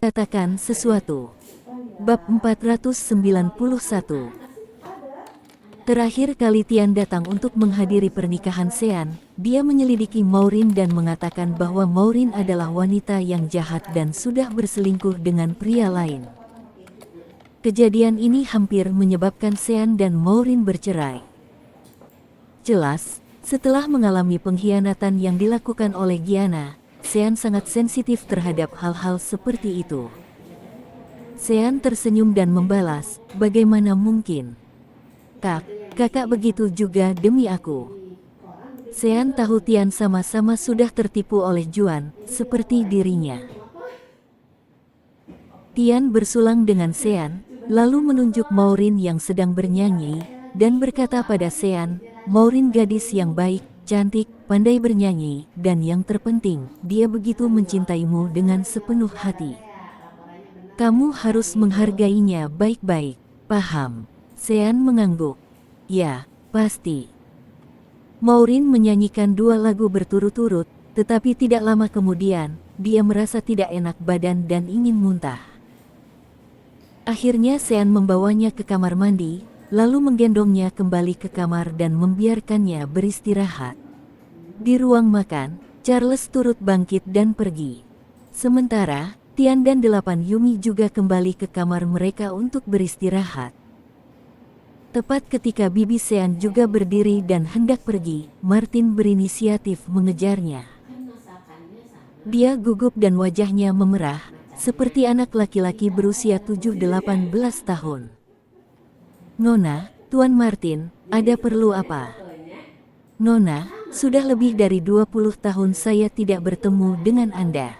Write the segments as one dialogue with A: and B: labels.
A: Katakan sesuatu. Bab 491. Terakhir kali Tian datang untuk menghadiri pernikahan Sean, dia menyelidiki Maureen dan mengatakan bahwa Maureen adalah wanita yang jahat dan sudah berselingkuh dengan pria lain. Kejadian ini hampir menyebabkan Sean dan Maureen bercerai. Jelas, setelah mengalami pengkhianatan yang dilakukan oleh Gianna, Sean sangat sensitif terhadap hal-hal seperti itu. Sean tersenyum dan membalas, "Bagaimana mungkin? Kakak begitu juga demi aku." Sean tahu Tian sama-sama sudah tertipu oleh Juan, seperti dirinya. Tian bersulang dengan Sean, lalu menunjuk Maureen yang sedang bernyanyi, dan berkata pada Sean, "Maureen gadis yang baik, cantik, pandai bernyanyi, dan yang terpenting, dia begitu mencintaimu dengan sepenuh hati. Kamu harus menghargainya baik-baik, paham?" Sean mengangguk. "Ya, pasti." Maureen menyanyikan 2 lagu berturut-turut, tetapi tidak lama kemudian, dia merasa tidak enak badan dan ingin muntah. Akhirnya Sean membawanya ke kamar mandi, lalu menggendongnya kembali ke kamar dan membiarkannya beristirahat. Di ruang makan, Charles turut bangkit dan pergi. Sementara, Tian dan 8 Yumi juga kembali ke kamar mereka untuk beristirahat. Tepat ketika bibi Sean juga berdiri dan hendak pergi, Martin berinisiatif mengejarnya. Dia gugup dan wajahnya memerah, seperti anak laki-laki berusia 17-18 tahun. "Nona, Tuan Martin, ada perlu apa?" "Nona, sudah lebih dari 20 tahun saya tidak bertemu dengan Anda.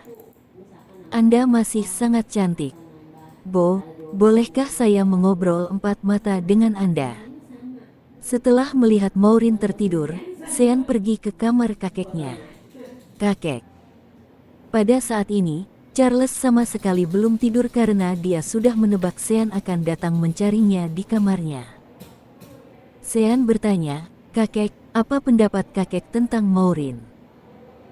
A: Anda masih sangat cantik. Bolehkah saya mengobrol 4 mata dengan Anda?" Setelah melihat Maureen tertidur, Sean pergi ke kamar kakeknya. "Kakek." Pada saat ini, Charles sama sekali belum tidur karena dia sudah menebak Sean akan datang mencarinya di kamarnya. Sean bertanya, "Kakek, apa pendapat kakek tentang Maureen?"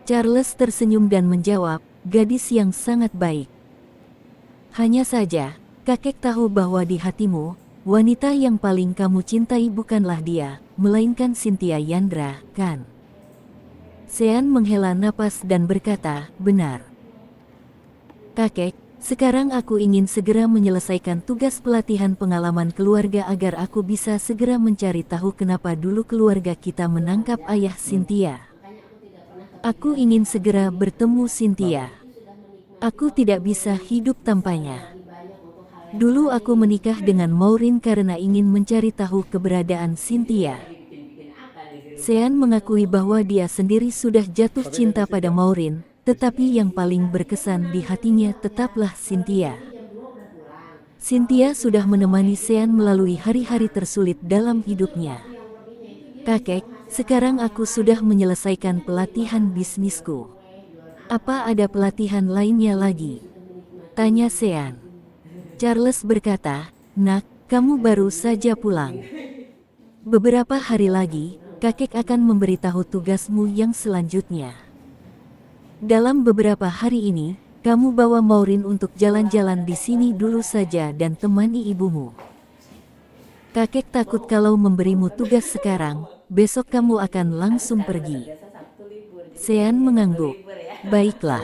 A: Charles tersenyum dan menjawab, "Gadis yang sangat baik. Hanya saja, kakek tahu bahwa di hatimu, wanita yang paling kamu cintai bukanlah dia, melainkan Cynthia Yandra, kan?" Sean menghela napas dan berkata, "Benar. Kakek, sekarang aku ingin segera menyelesaikan tugas pelatihan pengalaman keluarga agar aku bisa segera mencari tahu kenapa dulu keluarga kita menangkap ayah Cynthia. Aku ingin segera bertemu Cynthia. Aku tidak bisa hidup tanpanya. Dulu aku menikah dengan Maureen karena ingin mencari tahu keberadaan Cynthia." Sean mengakui bahwa dia sendiri sudah jatuh cinta pada Maureen, tetapi yang paling berkesan di hatinya tetaplah Cynthia. Cynthia sudah menemani Sean melalui hari-hari tersulit dalam hidupnya. "Kakek, sekarang aku sudah menyelesaikan pelatihan bisnisku. Apa ada pelatihan lainnya lagi?" tanya Sean. Charles berkata, "Nak, kamu baru saja pulang. Beberapa hari lagi, kakek akan memberitahu tugasmu yang selanjutnya. Dalam beberapa hari ini, kamu bawa Maureen untuk jalan-jalan di sini dulu saja dan temani ibumu. Kakek takut kalau memberimu tugas sekarang, besok kamu akan langsung pergi." Sean mengangguk. "Baiklah.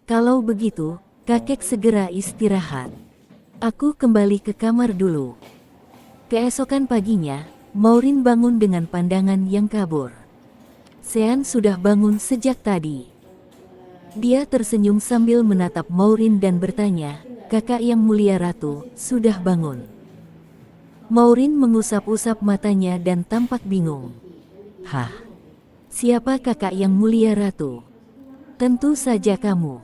A: Kalau begitu, kakek segera istirahat. Aku kembali ke kamar dulu." Keesokan paginya, Maureen bangun dengan pandangan yang kabur. Sean sudah bangun sejak tadi. Dia tersenyum sambil menatap Maureen dan bertanya, "Kakak yang mulia ratu, sudah bangun?" Maureen mengusap-usap matanya dan tampak bingung. "Hah? Siapa kakak yang mulia ratu?" "Tentu saja kamu,"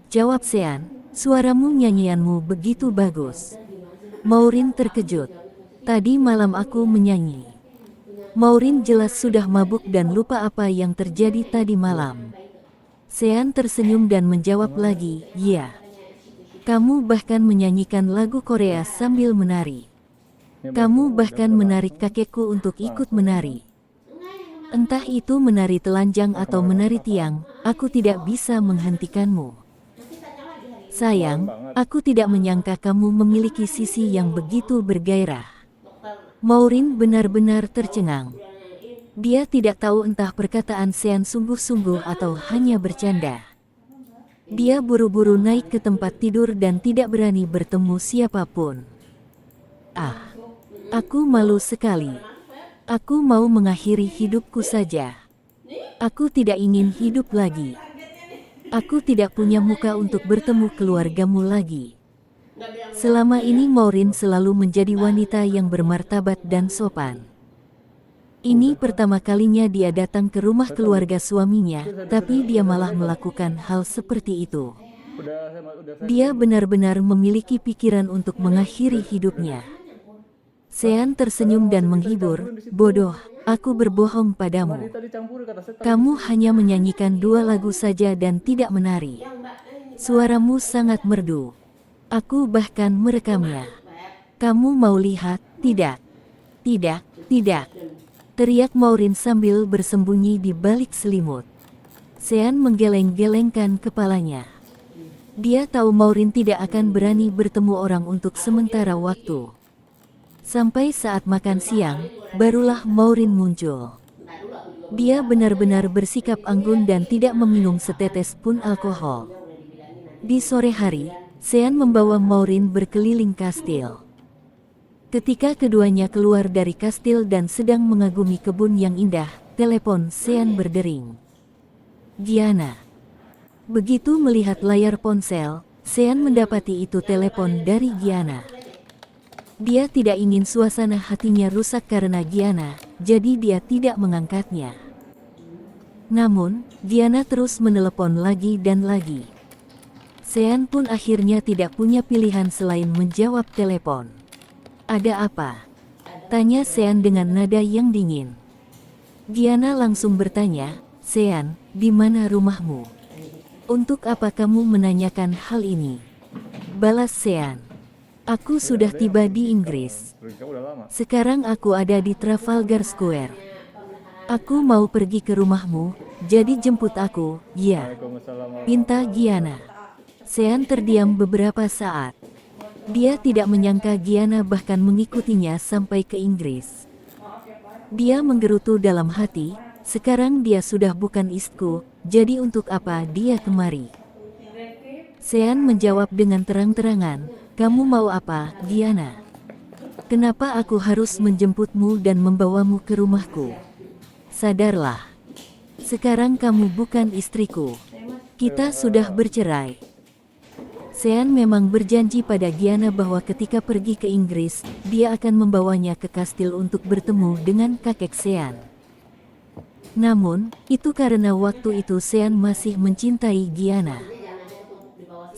A: jawab Sean, "suaramu nyanyianmu begitu bagus." Maureen terkejut. "Tadi malam aku menyanyi." Maureen jelas sudah mabuk dan lupa apa yang terjadi tadi malam. Sean tersenyum dan menjawab lagi, "Iya. Kamu bahkan menyanyikan lagu Korea sambil menari. Kamu bahkan menarik kakekku untuk ikut menari. Entah itu menari telanjang atau menari tiang, aku tidak bisa menghentikanmu." Sayang, aku tidak menyangka kamu memiliki sisi yang begitu bergairah. Maureen benar-benar tercengang. Dia tidak tahu entah perkataan Sean sungguh-sungguh atau hanya bercanda. Dia buru-buru naik ke tempat tidur dan tidak berani bertemu siapapun. Ah, aku malu sekali. Aku mau mengakhiri hidupku saja. Aku tidak ingin hidup lagi. Aku tidak punya muka untuk bertemu keluargamu lagi. Selama ini Maureen selalu menjadi wanita yang bermartabat dan sopan. Ini pertama kalinya dia datang ke rumah keluarga suaminya, tapi dia malah melakukan hal seperti itu. Dia benar-benar memiliki pikiran untuk mengakhiri hidupnya. Sean tersenyum dan menghibur, bodoh, aku berbohong padamu. Kamu hanya menyanyikan 2 lagu saja dan tidak menari. Suaramu sangat merdu. Aku bahkan merekamnya. Kamu mau lihat? Tidak. Tidak, tidak. Teriak Maureen sambil bersembunyi di balik selimut. Sean menggeleng-gelengkan kepalanya. Dia tahu Maureen tidak akan berani bertemu orang untuk sementara waktu. Sampai saat makan siang, barulah Maureen muncul. Dia benar-benar bersikap anggun dan tidak meminum setetes pun alkohol. Di sore hari, Sean membawa Maureen berkeliling kastil. Ketika keduanya keluar dari kastil dan sedang mengagumi kebun yang indah, telepon Sean berdering. Gianna. Begitu melihat layar ponsel, Sean mendapati itu telepon dari Gianna. Dia tidak ingin suasana hatinya rusak karena Gianna, jadi dia tidak mengangkatnya. Namun, Gianna terus menelepon lagi dan lagi. Sean pun akhirnya tidak punya pilihan selain menjawab telepon. Ada apa? Tanya Sean dengan nada yang dingin. Gianna langsung bertanya, Sean, di mana rumahmu? Untuk apa kamu menanyakan hal ini? Balas Sean. Aku sudah tiba di Inggris. Sekarang aku ada di Trafalgar Square. Aku mau pergi ke rumahmu, jadi jemput aku, ya. Pinta Gianna. Sean terdiam beberapa saat. Dia tidak menyangka Gianna bahkan mengikutinya sampai ke Inggris. Dia menggerutu dalam hati, sekarang dia sudah bukan istriku, jadi untuk apa dia kemari? Sean menjawab dengan terang-terangan, kamu mau apa, Gianna? Kenapa aku harus menjemputmu dan membawamu ke rumahku? Sadarlah. Sekarang kamu bukan istriku. Kita sudah bercerai. Sean memang berjanji pada Gianna bahwa ketika pergi ke Inggris, dia akan membawanya ke kastil untuk bertemu dengan kakek Sean. Namun, itu karena waktu itu Sean masih mencintai Gianna.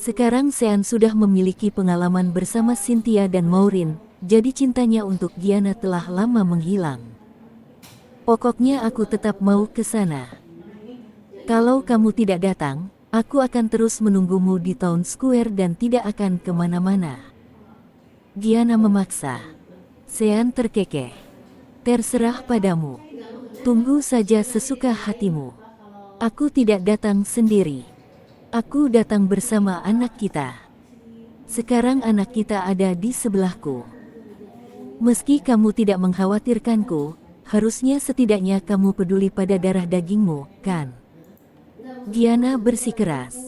A: Sekarang Sean sudah memiliki pengalaman bersama Cynthia dan Maureen, jadi cintanya untuk Gianna telah lama menghilang. Pokoknya aku tetap mau ke sana. Kalau kamu tidak datang, aku akan terus menunggumu di Town Square dan tidak akan kemana-mana. Gianna memaksa. Sean terkekeh. Terserah padamu. Tunggu saja sesuka hatimu. Aku tidak datang sendiri. Aku datang bersama anak kita. Sekarang anak kita ada di sebelahku. Meski kamu tidak mengkhawatirkanku, harusnya setidaknya kamu peduli pada darah dagingmu, kan? Gianna bersikeras.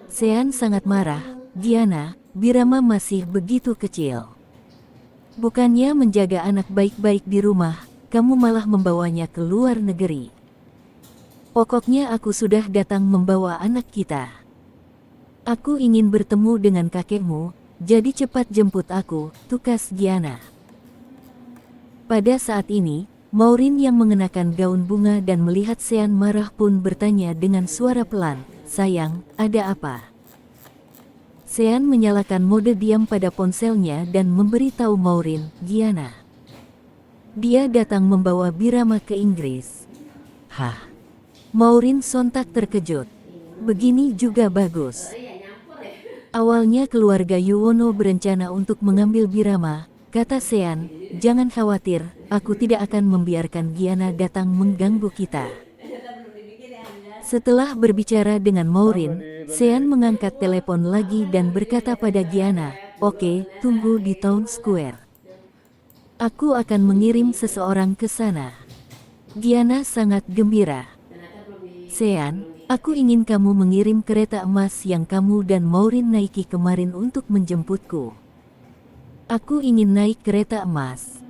A: Sean sangat marah, Gianna, Birama masih begitu kecil. Bukannya menjaga anak baik-baik di rumah, kamu malah membawanya ke luar negeri. Pokoknya aku sudah datang membawa anak kita. Aku ingin bertemu dengan kakekmu, jadi cepat jemput aku, tukas Gianna. Pada saat ini, Maureen yang mengenakan gaun bunga dan melihat Sean marah pun bertanya dengan suara pelan, sayang, ada apa? Sean menyalakan mode diam pada ponselnya dan memberitahu Maureen, Gianna. Dia datang membawa Birama ke Inggris. Hah? Maureen sontak terkejut. Begini juga bagus. Awalnya keluarga Yuwono berencana untuk mengambil Birama, kata Sean, jangan khawatir, aku tidak akan membiarkan Gianna datang mengganggu kita. Setelah berbicara dengan Maureen, Sean mengangkat telepon lagi dan berkata pada Gianna, "Oke, tunggu di Town Square. Aku akan mengirim seseorang ke sana." Gianna sangat gembira. "Sean, aku ingin kamu mengirim kereta emas yang kamu dan Maureen naiki kemarin untuk menjemputku. Aku ingin naik kereta emas."